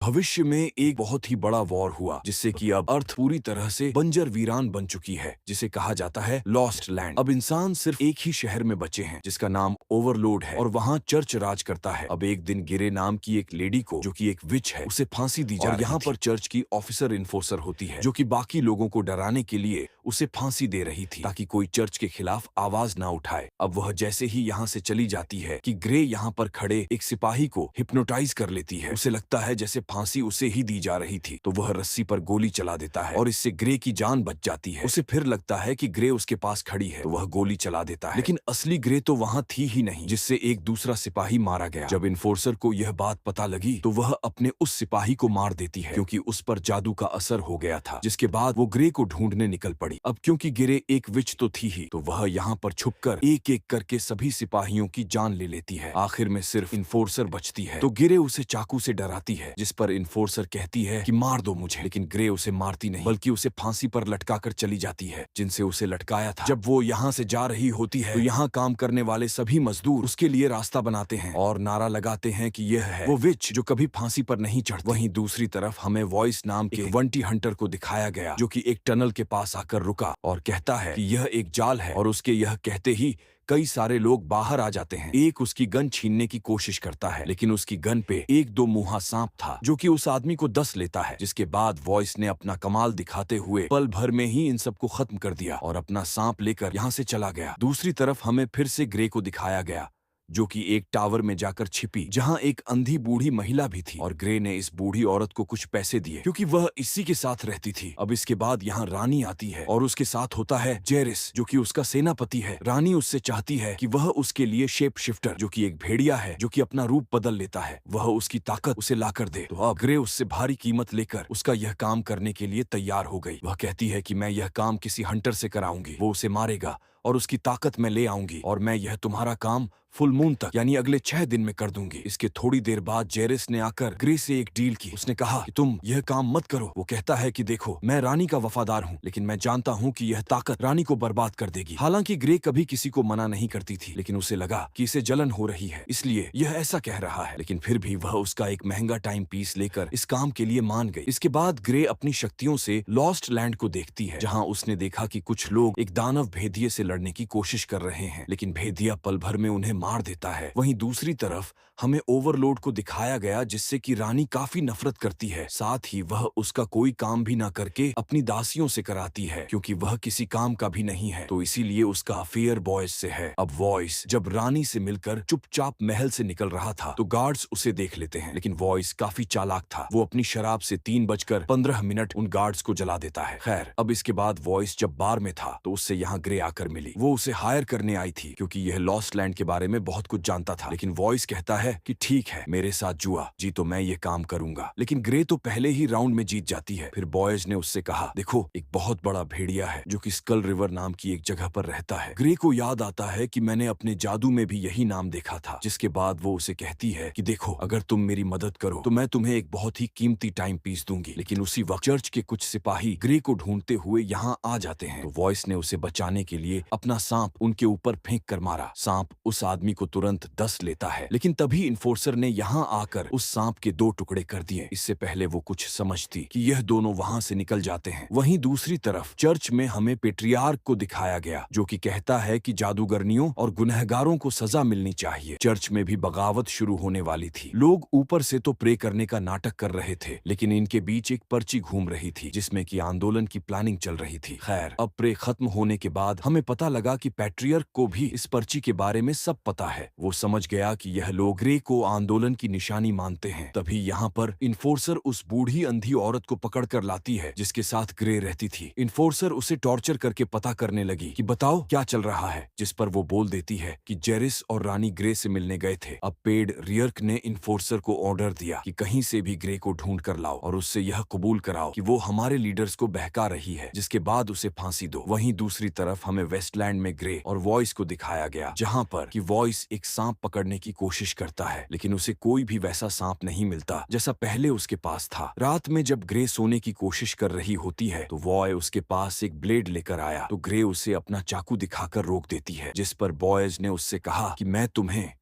भविष्य में एक बहुत ही बड़ा वॉर हुआ जिससे कि अब अर्थ पूरी तरह से बंजर वीरान बन चुकी है, जिसे कहा जाता है लॉस्ट लैंड। अब इंसान सिर्फ एक ही शहर में बचे हैं जिसका नाम ओवरलोड है और वहाँ चर्च राज करता है। अब एक दिन गिरे नाम की एक लेडी को, जो कि एक विच है, उसे फांसी दी जा रही थी। यहाँ पर चर्च की ऑफिसर इन्फोर्सर होती है जो कि बाकी लोगों को डराने के लिए उसे फांसी दे रही थी ताकि कोई चर्च के खिलाफ आवाज ना उठाए। अब वह जैसे ही यहाँ से चली जाती है कि ग्रे यहाँ पर खड़े एक सिपाही को हिप्नोटाइज कर लेती है। उसे लगता है जैसे फांसी उसे ही दी जा रही थी, तो वह रस्सी पर गोली चला देता है और इससे ग्रे की जान बच जाती है। उसे फिर लगता है कि ग्रे उसके पास खड़ी है, तो वह गोली चला देता है, लेकिन असली ग्रे तो वहाँ थी ही नहीं, जिससे एक दूसरा सिपाही मारा गया। जब इन्फोर्सर को यह बात पता लगी तो वह अपने उस सिपाही को मार देती है क्योंकि उस पर जादू का असर हो गया था। जिसके बाद वो ग्रे को ढूंढने निकल पड़ी। अब क्योंकि ग्रे एक विच तो थी ही, तो वह यहाँ पर छुपकर एक एक करके सभी सिपाहियों की जान ले लेती है। आखिर में सिर्फ इन्फोर्सर बचती है, तो ग्रे उसे चाकू से डराती है, जिस पर इन्फोर्सर कहती है कि मार दो मुझे, लेकिन ग्रे उसे मारती नहीं बल्कि उसे फांसी पर लटकाकर चली जाती है जिनसे उसे लटकाया था। जब वो यहाँ से जा रही होती है तो यहाँ काम करने वाले सभी मजदूर उसके लिए रास्ता बनाते हैं और नारा लगाते हैं कि यह है वो विच जो कभी फांसी पर नहीं चढ़ती। वहीं दूसरी तरफ हमें वॉइस नाम के वंटी हंटर को दिखाया गया जो कि एक टनल के पास आकर रुका और कहता है कि यह एक जाल है, और उसके यह कहते ही कई सारे लोग बाहर आ जाते हैं। एक उसकी गन छीनने की कोशिश करता है, लेकिन उसकी गन पे एक दो मुंहा सांप था जो कि उस आदमी को डस लेता है। जिसके बाद वॉइस ने अपना कमाल दिखाते हुए पल भर में ही इन सबको खत्म कर दिया और अपना सांप लेकर यहाँ से चला गया। दूसरी तरफ हमें फिर से ग्रे को दिखाया गया जो कि एक टावर में जाकर छिपी जहां एक अंधी बूढ़ी महिला भी थी, और ग्रे ने इस बूढ़ी औरत को कुछ पैसे दिए क्योंकि वह इसी के साथ रहती थी। अब इसके बाद यहाँ रानी आती है और उसके साथ होता है जेरिस जो कि उसका सेनापति है। रानी उससे चाहती है कि वह उसके लिए शेप शिफ्टर जो कि एक भेड़िया है जो कि अपना रूप बदल लेता है, वह उसकी ताकत उसे लाकर दे। तो अब ग्रे उससे भारी कीमत लेकर उसका यह काम करने के लिए तैयार हो गई। वह कहती है कि मैं यह काम किसी हंटर से कराऊंगी, वो उसे मारेगा और उसकी ताकत मैं ले आऊंगी, और मैं यह तुम्हारा काम फुल मून तक यानी अगले 6 दिन में कर दूंगी। इसके थोड़ी देर बाद जेरिस ने आकर ग्रे से एक डील की। उसने कहा कि तुम यह काम मत करो। वो कहता है कि देखो, मैं रानी का वफादार हूँ, लेकिन मैं जानता हूँ कि यह ताकत रानी को बर्बाद कर देगी। हालांकि ग्रे कभी किसी को मना नहीं करती थी, लेकिन उसे लगा कि इसे जलन हो रही है, इसलिए यह ऐसा कह रहा है। लेकिन फिर भी वह उसका एक महंगा टाइम पीस लेकर इस काम के लिए मान गई। इसके बाद ग्रे अपनी शक्तियों से लॉस्ट लैंड को देखती है, जहाँ उसने देखा कि कुछ लोग एक दानव भेदिये से लड़ने की कोशिश कर रहे हैं, लेकिन भेदिया पल भर में उन्हें मार देता है। वहीं दूसरी तरफ हमें ओवरलोड को दिखाया गया जिससे कि रानी काफी नफरत करती है। साथ ही वह उसका कोई काम भी ना करके अपनी दासियों से कराती है क्योंकि वह किसी काम का भी नहीं है, तो इसीलिए उसका अफेयर बॉयज से है। अब वॉइस जब रानी से मिलकर चुपचाप महल से निकल रहा था तो गार्ड्स उसे देख लेते हैं, लेकिन वॉइस काफी चालाक था। वो अपनी शराब से 3:15 उन गार्ड्स को जला देता है। खैर, अब इसके बाद वॉइस जब बार में था तो उससे यहाँ ग्रे आकर मिली। वो उसे हायर करने आई थी क्योंकि यह लॉस्ट लैंड के बारे में बहुत कुछ जानता था, लेकिन वॉइस कहता है कि ठीक है, मेरे साथ जुआ जी तो मैं ये काम करूंगा। लेकिन ग्रे तो पहले ही राउंड में जीत जाती है। फिर बॉयज ने उससे कहा, देखो, एक बहुत बड़ा भेड़िया है जो कि स्कल रिवर नाम की एक जगह पर रहता है। ग्रे को याद आता है कि मैंने अपने जादू में भी यही नाम देखा था। जिसके बाद वो उसे कहती है कि देखो, अगर तुम मेरी मदद करो तो मैं तुम्हें एक बहुत ही कीमती टाइम पीस दूंगी। लेकिन उसी वक्त चर्च के कुछ सिपाही ग्रे को ढूंढते हुए यहाँ आ जाते हैं, तो वॉइस ने उसे बचाने के लिए अपना सांप उनके ऊपर फेंक कर मारा। सांप उस आदमी को तुरंत डस लेता है, लेकिन तभी इन्फोर्सर ने यहाँ आकर उस सांप के 2 टुकड़े कर दिए। इससे पहले वो कुछ समझती कि यह दोनों वहाँ से निकल जाते हैं। वहीं दूसरी तरफ चर्च में हमें पेट्रियार्क को दिखाया गया जो कि कहता है कि जादूगरनियों और गुनहगारों को सजा मिलनी चाहिए। चर्च में भी बगावत शुरू होने वाली थी। लोग ऊपर से तो प्रे करने का नाटक कर रहे थे, लेकिन इनके बीच एक पर्ची घूम रही थी जिसमें कि आंदोलन की प्लानिंग चल रही थी। खैर, अब प्रे खत्म होने के बाद हमें पता लगा कि पैट्रियर्क को भी इस पर्ची के बारे में सब पता है। वो समझ गया कि यह लोग ग्रे को आंदोलन की निशानी मानते हैं। तभी यहाँ पर इन्फोर्सर उस बूढ़ी अंधी औरत को पकड़ कर लाती है जिसके साथ ग्रे रहती थी। इन्फोर्सर उसे टॉर्चर करके पता करने लगी कि बताओ क्या चल रहा है, जिस पर वो बोल देती है कि जेरिस और रानी ग्रे से मिलने गए थे। अब पेड रियर्क ने इन्फोर्सर को ऑर्डर दिया कि कहीं से भी ग्रे को ढूंढ कर लाओ और उससे यह कबूल कराओ कि वो हमारे लीडर्स को बहका रही है, जिसके बाद उसे फांसी दो। वहीं दूसरी तरफ हमें वेस्टलैंड में ग्रे और वॉइस को दिखाया गया, जहाँ पर कि वॉइस एक सांप पकड़ने की कोशिश करता है, लेकिन उसे कोई भी वैसा सांप नहीं मिलता जैसा पहले उसके पास था। रात में जब ग्रे सोने की कोशिश कर रही होती है तो वॉय उसके पास एक ब्लेड लेकर आया, तो ग्रे उसे अपना चाकू दिखाकर रोक देती है, जिस पर बॉयज ने उससे कहा कि मैं तुम्हें